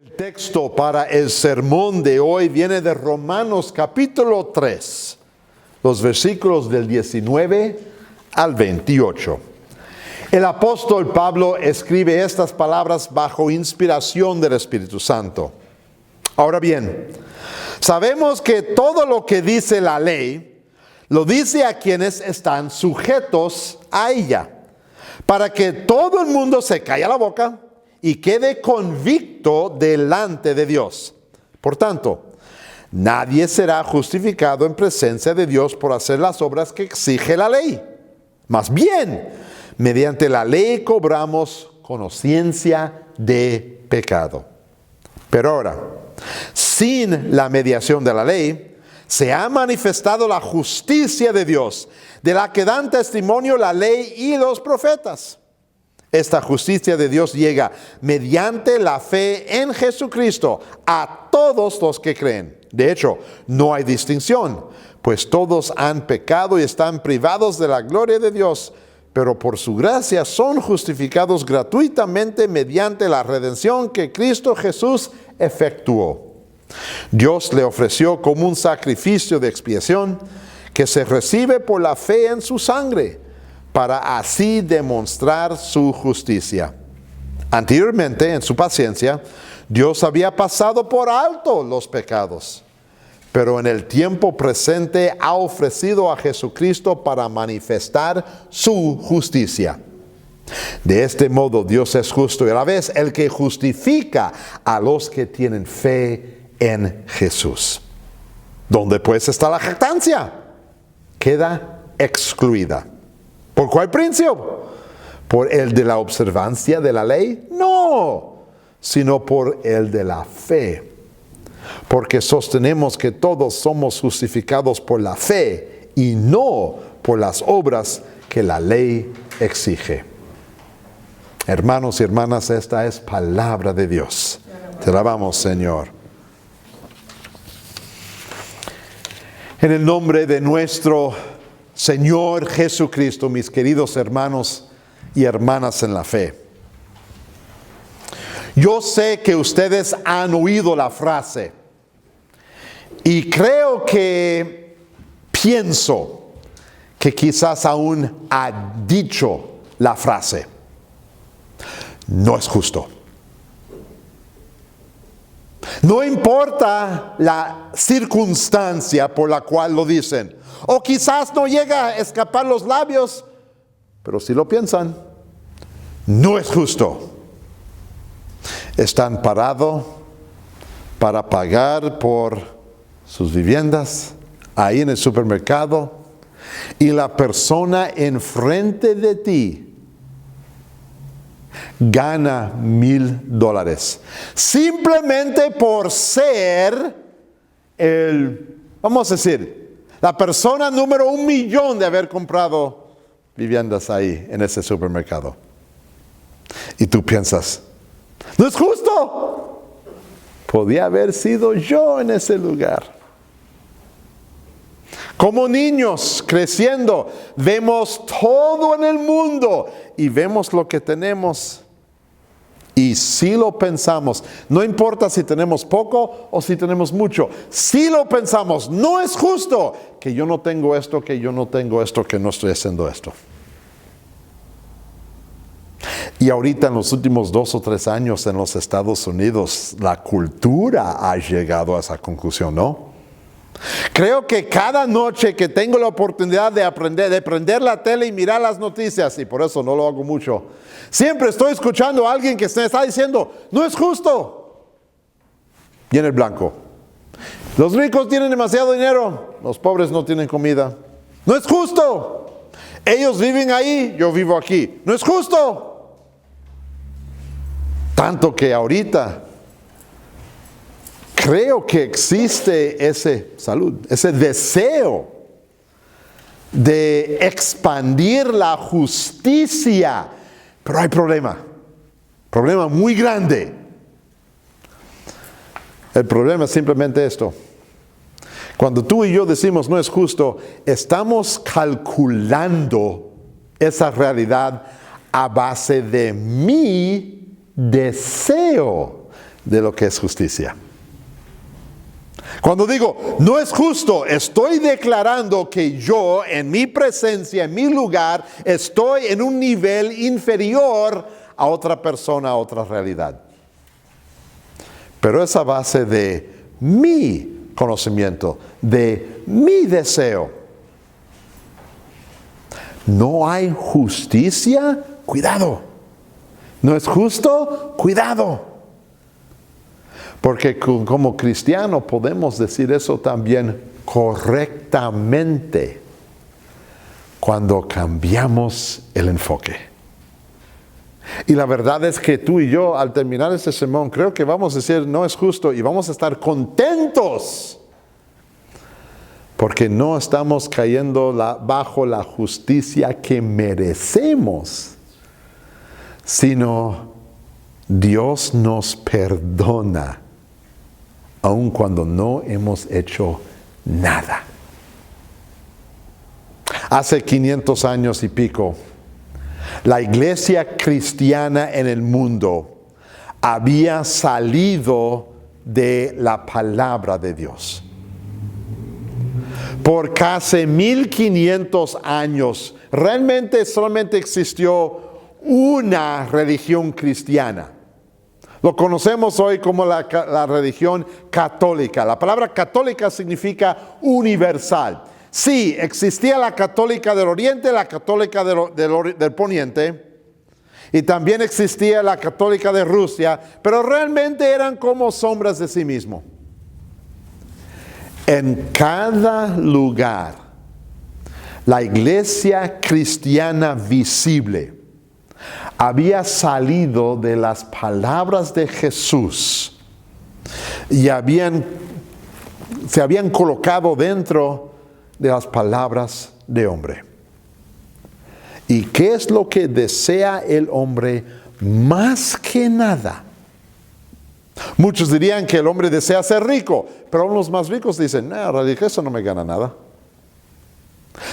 El texto para el sermón de hoy viene de Romanos capítulo 3, los versículos del 19 al 28. El apóstol Pablo escribe estas palabras bajo inspiración del Espíritu Santo. Ahora bien, sabemos que todo lo que dice la ley, lo dice a quienes están sujetos a ella, para que todo el mundo se calle la boca y quede convicto delante de Dios. Por tanto, nadie será justificado en presencia de Dios por hacer las obras que exige la ley. Más bien, mediante la ley cobramos conciencia de pecado. Pero ahora, sin la mediación de la ley, se ha manifestado la justicia de Dios, de la que dan testimonio la ley y los profetas. Esta justicia de Dios llega mediante la fe en Jesucristo a todos los que creen. De hecho, no hay distinción, pues todos han pecado y están privados de la gloria de Dios, pero por su gracia son justificados gratuitamente mediante la redención que Cristo Jesús efectuó. Dios le ofreció como un sacrificio de expiación que se recibe por la fe en su sangre, para así demostrar su justicia. Anteriormente, en su paciencia, Dios había pasado por alto los pecados, pero en el tiempo presente ha ofrecido a Jesucristo para manifestar su justicia. De este modo, Dios es justo y a la vez el que justifica a los que tienen fe en Jesús. ¿Dónde pues está la jactancia? Queda excluida. ¿Por cuál principio? ¿Por el de la observancia de la ley? No, sino por el de la fe. Porque sostenemos que todos somos justificados por la fe y no por las obras que la ley exige. Hermanos y hermanas, esta es palabra de Dios. Te alabamos, Señor. En el nombre de nuestro Señor Jesucristo, mis queridos hermanos y hermanas en la fe. Yo sé que ustedes han oído la frase y pienso que quizás aún ha dicho la frase: no es justo. No importa la circunstancia por la cual lo dicen, o quizás no llega a escapar los labios, pero si lo piensan, no es justo. Están parados para pagar por sus viviendas ahí en el supermercado y la persona enfrente de ti gana $1,000 simplemente por ser vamos a decir, la persona número 1,000,000 de haber comprado viviendas ahí en ese supermercado. Y tú piensas, no es justo. Podía haber sido yo en ese lugar. Como niños creciendo, vemos todo en el mundo y vemos lo que tenemos. Y si lo pensamos, no importa si tenemos poco o si tenemos mucho, si lo pensamos, no es justo que yo no tengo esto, que yo no tengo esto, que no estoy haciendo esto. Y ahorita en los últimos 2 o 3 años en los Estados Unidos, la cultura ha llegado a esa conclusión, ¿no? Creo que cada noche que tengo la oportunidad de prender la tele y mirar las noticias, y por eso no lo hago mucho, siempre estoy escuchando a alguien que está diciendo, no es justo. Y en el blanco, los ricos tienen demasiado dinero, los pobres no tienen comida. No es justo. Ellos viven ahí, yo vivo aquí. No es justo. Tanto que ahorita creo que existe ese deseo de expandir la justicia, pero hay problema muy grande. El problema es simplemente esto: cuando tú y yo decimos no es justo, estamos calculando esa realidad a base de mi deseo de lo que es justicia. Cuando digo, no es justo, estoy declarando que yo, en mi presencia, en mi lugar, estoy en un nivel inferior a otra persona, a otra realidad. Pero es a base de mi conocimiento, de mi deseo. No hay justicia, cuidado. No es justo, cuidado. Porque como cristiano podemos decir eso también correctamente cuando cambiamos el enfoque. Y la verdad es que tú y yo, al terminar este sermón, creo que vamos a decir no es justo y vamos a estar contentos porque no estamos cayendo bajo la justicia que merecemos, sino Dios nos perdona aun cuando no hemos hecho nada. Hace 500 años y pico, la iglesia cristiana en el mundo había salido de la palabra de Dios. Por casi 1500 años, realmente solamente existió una religión cristiana. Lo conocemos hoy como la religión católica. La palabra católica significa universal. Sí, existía la católica del oriente, la católica del poniente, y también existía la católica de Rusia, pero realmente eran como sombras de sí mismo. En cada lugar, la iglesia cristiana visible había salido de las palabras de Jesús y se habían colocado dentro de las palabras de hombre. ¿Y qué es lo que desea el hombre más que nada? Muchos dirían que el hombre desea ser rico, pero los más ricos dicen, no, en realidad eso no me gana nada.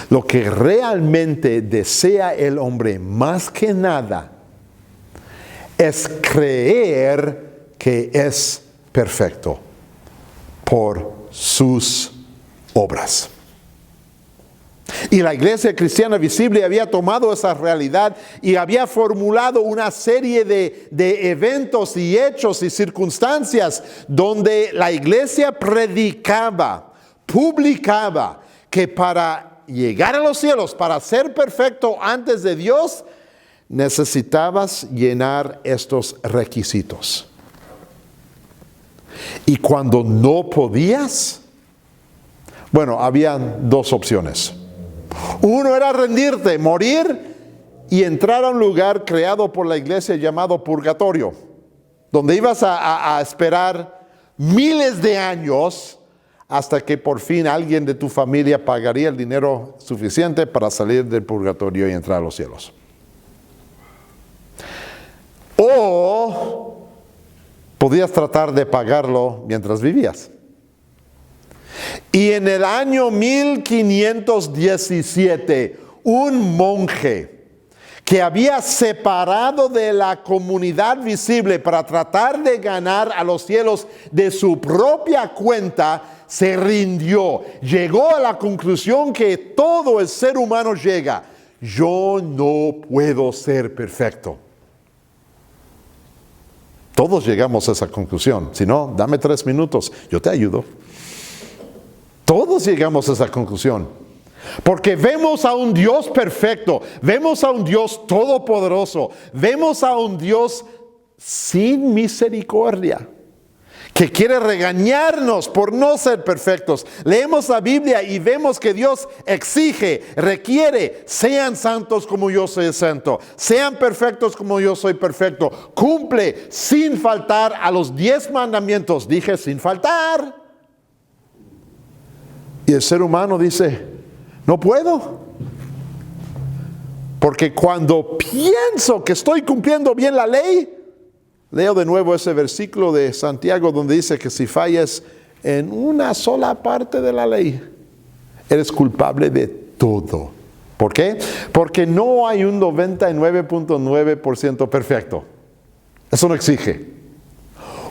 Lo que realmente desea el hombre más que nada es creer que es perfecto por sus obras. Y la iglesia cristiana visible había tomado esa realidad y había formulado una serie de eventos y hechos y circunstancias donde la iglesia predicaba, publicaba que para llegar a los cielos, para ser perfecto antes de Dios, necesitabas llenar estos requisitos. Y cuando no podías, bueno, había dos opciones. Uno era rendirte, morir y entrar a un lugar creado por la iglesia llamado purgatorio, donde ibas a esperar miles de años hasta que por fin alguien de tu familia pagaría el dinero suficiente para salir del purgatorio y entrar a los cielos. O podías tratar de pagarlo mientras vivías. Y en el año 1517, un monje que había separado de la comunidad visible para tratar de ganar a los cielos de su propia cuenta, se rindió. Llegó a la conclusión que todo el ser humano llega. Yo no puedo ser perfecto. Todos llegamos a esa conclusión. Si no, dame 3 minutos, yo te ayudo. Todos llegamos a esa conclusión. Porque vemos a un Dios perfecto, vemos a un Dios todopoderoso, vemos a un Dios sin misericordia, que quiere regañarnos por no ser perfectos. Leemos la Biblia y vemos que Dios exige, requiere, sean santos como yo soy santo, sean perfectos como yo soy perfecto. Cumple sin faltar a los 10 mandamientos. Dije sin faltar. Y el ser humano dice, no puedo. Porque cuando pienso que estoy cumpliendo bien la ley, leo de nuevo ese versículo de Santiago donde dice que si fallas en una sola parte de la ley, eres culpable de todo. ¿Por qué? Porque no hay un 99.9% perfecto. Eso no exige.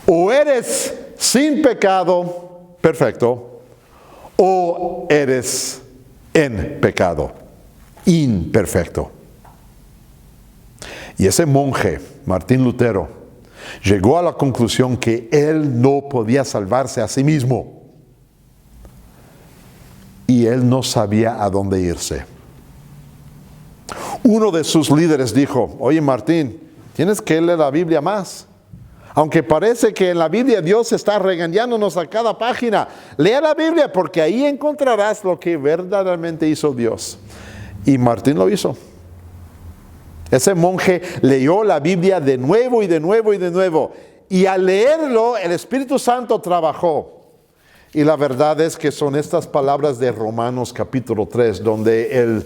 O eres sin pecado, perfecto, o eres en pecado, imperfecto. Y ese monje, Martín Lutero, llegó a la conclusión que él no podía salvarse a sí mismo. Y él no sabía a dónde irse. Uno de sus líderes dijo: oye Martín, tienes que leer la Biblia más. Aunque parece que en la Biblia Dios está regañándonos a cada página, lea la Biblia porque ahí encontrarás lo que verdaderamente hizo Dios. Y Martín lo hizo. Ese monje leyó la Biblia de nuevo y de nuevo y de nuevo. Y al leerlo, el Espíritu Santo trabajó. Y la verdad es que son estas palabras de Romanos capítulo 3, donde él,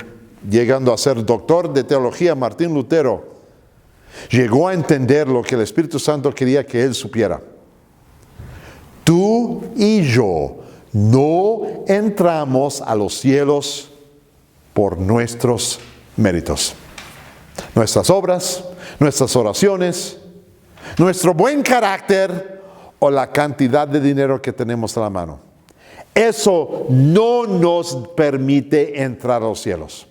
llegando a ser doctor de teología, Martín Lutero, llegó a entender lo que el Espíritu Santo quería que él supiera. Tú y yo no entramos a los cielos por nuestros méritos. Nuestras obras, nuestras oraciones, nuestro buen carácter o la cantidad de dinero que tenemos a la mano. Eso no nos permite entrar a los cielos.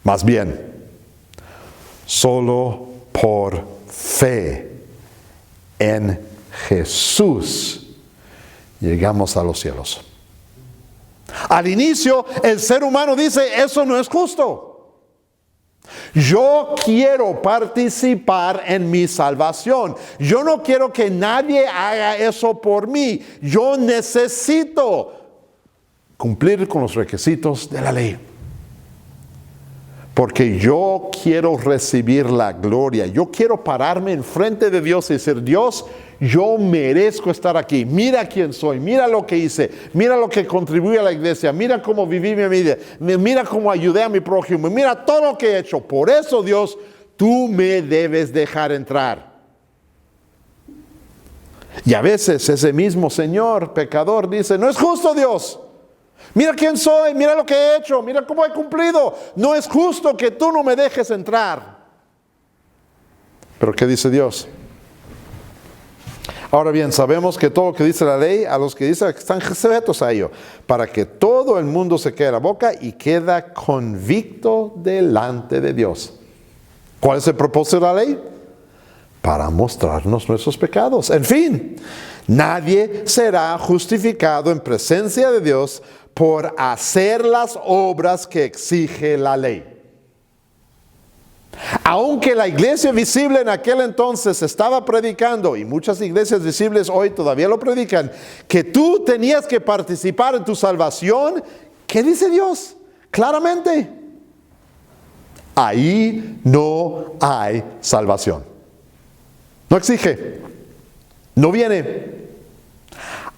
Más bien, solo por fe en Jesús llegamos a los cielos. Al inicio, el ser humano dice: eso no es justo. Yo quiero participar en mi salvación. Yo no quiero que nadie haga eso por mí. Yo necesito cumplir con los requisitos de la ley. Porque yo quiero recibir la gloria. Yo quiero pararme enfrente de Dios y decir: Dios, yo merezco estar aquí. Mira quién soy, mira lo que hice, mira lo que contribuí a la iglesia, mira cómo viví mi vida, mira cómo ayudé a mi prójimo, mira todo lo que he hecho. Por eso, Dios, tú me debes dejar entrar. Y a veces ese mismo Señor pecador dice: no es justo, Dios. Mira quién soy, mira lo que he hecho, mira cómo he cumplido. No es justo que tú no me dejes entrar. Pero ¿qué dice Dios? Ahora bien, sabemos que todo lo que dice la ley, a los que dice están sujetos a ello, para que todo el mundo se quede la boca y queda convicto delante de Dios. ¿Cuál es el propósito de la ley? Para mostrarnos nuestros pecados. En fin, nadie será justificado en presencia de Dios por hacer las obras que exige la ley. Aunque la iglesia visible en aquel entonces estaba predicando, y muchas iglesias visibles hoy todavía lo predican, que tú tenías que participar en tu salvación, ¿qué dice Dios? Claramente, ahí no hay salvación. No exige, no viene.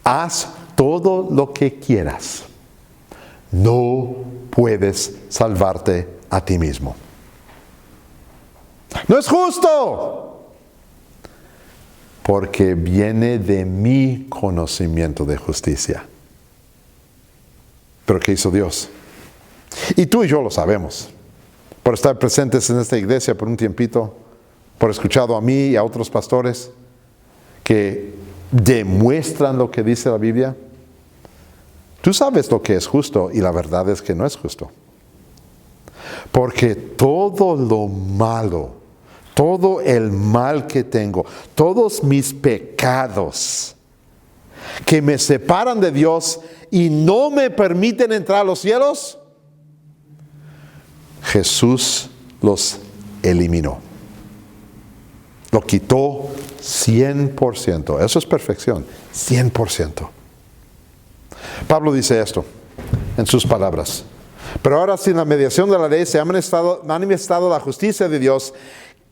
Haz todo lo que quieras. No puedes salvarte a ti mismo. No es justo, porque viene de mi conocimiento de justicia. Pero ¿qué hizo Dios? Y tú y yo lo sabemos, por estar presentes en esta iglesia por un tiempito, por escuchado a mí y a otros pastores que demuestran lo que dice la Biblia. Tú sabes lo que es justo y la verdad es que no es justo. Porque todo lo malo, todo el mal que tengo, todos mis pecados que me separan de Dios y no me permiten entrar a los cielos, Jesús los eliminó. Lo quitó 100%. Eso es perfección, 100%. Pablo dice esto en sus palabras: pero ahora, sin la mediación de la ley, se ha manifestado la justicia de Dios,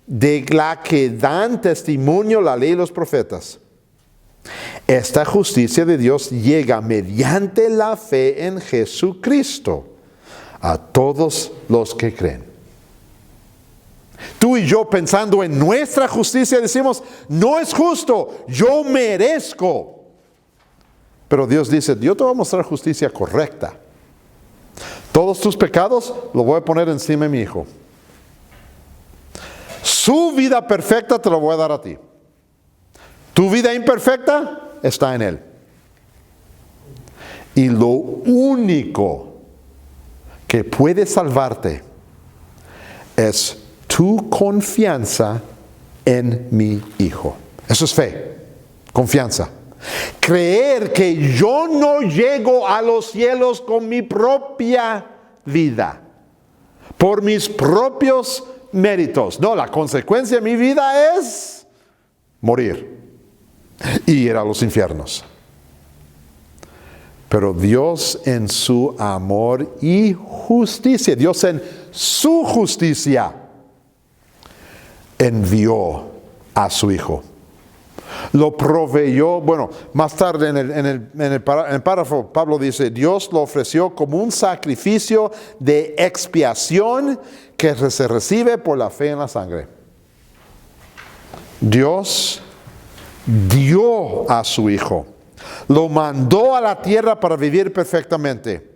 de la que dan testimonio la ley y los profetas. Esta justicia de Dios llega mediante la fe en Jesucristo a todos los que creen. Tú y yo, pensando en nuestra justicia, decimos: no es justo, yo merezco. Pero Dios dice: yo te voy a mostrar justicia correcta. Todos tus pecados los voy a poner encima de mi hijo. Su vida perfecta te la voy a dar a ti. Tu vida imperfecta está en Él. Y lo único que puede salvarte es tu confianza en mi Hijo. Eso es fe, confianza. Creer que yo no llego a los cielos con mi propia vida, por mis propios méritos. No, la consecuencia de mi vida es morir y ir a los infiernos. Pero Dios en su amor y justicia, Dios en su justicia, envió a su Hijo. Lo proveyó, bueno, más tarde en el párrafo, Pablo dice, Dios lo ofreció como un sacrificio de expiación que se recibe por la fe en la sangre. Dios dio a su Hijo. Lo mandó a la tierra para vivir perfectamente.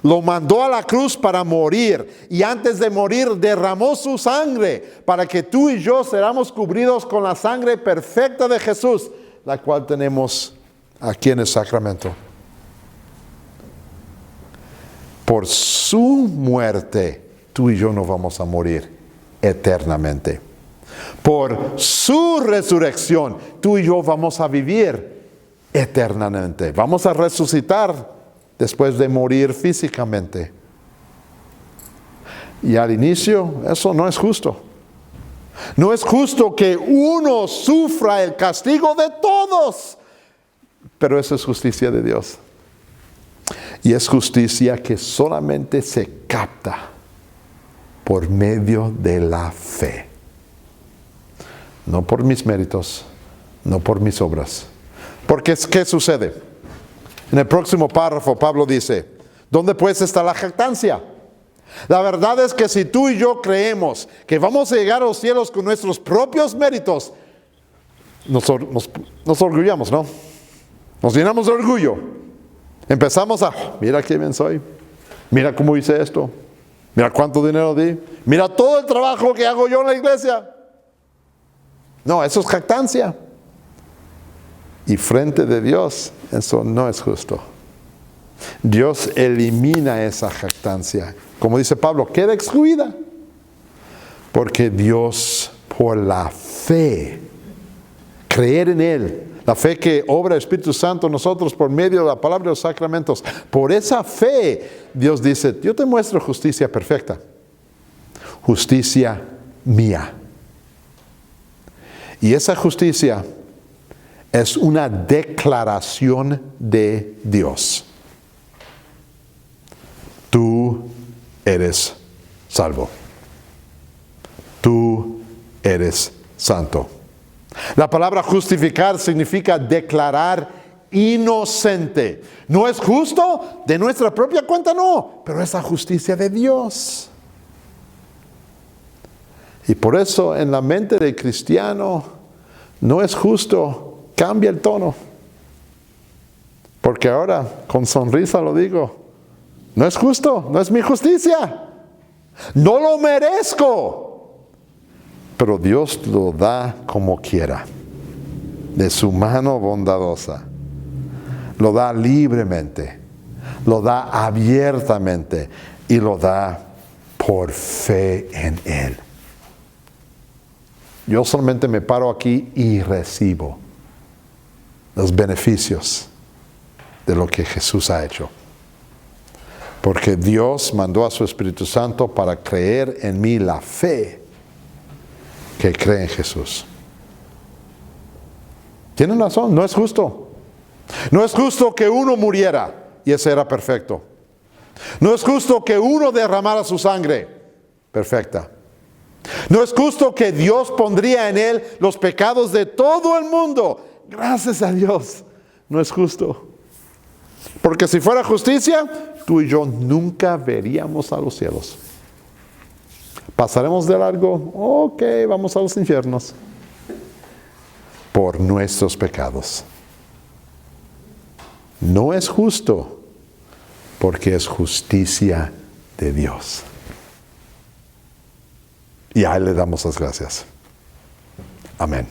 Lo mandó a la cruz para morir. Y antes de morir derramó su sangre para que tú y yo seramos cubridos con la sangre perfecta de Jesús, la cual tenemos aquí en el sacramento. Por su muerte, tú y yo no vamos a morir eternamente. Por su resurrección, tú y yo vamos a vivir eternamente. Vamos a resucitar después de morir físicamente. Y al inicio, eso no es justo. No es justo que uno sufra el castigo de todos. Pero eso es justicia de Dios. Y es justicia que solamente se capta por medio de la fe. No por mis méritos, no por mis obras. Porque ¿qué sucede? En el próximo párrafo Pablo dice, ¿dónde pues está la jactancia? La verdad es que si tú y yo creemos que vamos a llegar a los cielos con nuestros propios méritos, nos orgullamos, ¿no? Nos llenamos de orgullo. Empezamos a, mira qué bien soy, mira cómo hice esto, mira cuánto dinero di, mira todo el trabajo que hago yo en la iglesia. No, eso es jactancia. Y frente de Dios, eso no es justo. Dios elimina esa jactancia. Como dice Pablo, queda excluida. Porque Dios, por la fe, creer en Él, la fe que obra el Espíritu Santo en nosotros por medio de la palabra de los sacramentos, por esa fe, Dios dice, yo te muestro justicia perfecta. Justicia mía. Y esa justicia es una declaración de Dios. Tú eres salvo. Tú eres santo. La palabra justificar significa declarar inocente. ¿No es justo? De nuestra propia cuenta no, pero es la justicia de Dios. Y por eso en la mente del cristiano no es justo. Cambia el tono. Porque ahora, con sonrisa lo digo, no es justo, no es mi justicia. No lo merezco. Pero Dios lo da como quiera. De su mano bondadosa. Lo da libremente. Lo da abiertamente. Y lo da por fe en Él. Yo solamente me paro aquí y recibo los beneficios de lo que Jesús ha hecho. Porque Dios mandó a su Espíritu Santo para creer en mí la fe que cree en Jesús. Tienen razón, no es justo. No es justo que uno muriera y ese era perfecto. No es justo que uno derramara su sangre perfecta. No es justo que Dios pondría en él los pecados de todo el mundo. Gracias a Dios, no es justo. Porque si fuera justicia, tú y yo nunca veríamos a los cielos. Pasaremos de largo, ok, vamos a los infiernos. Por nuestros pecados. No es justo, porque es justicia de Dios. Y a Él le damos las gracias. Amén.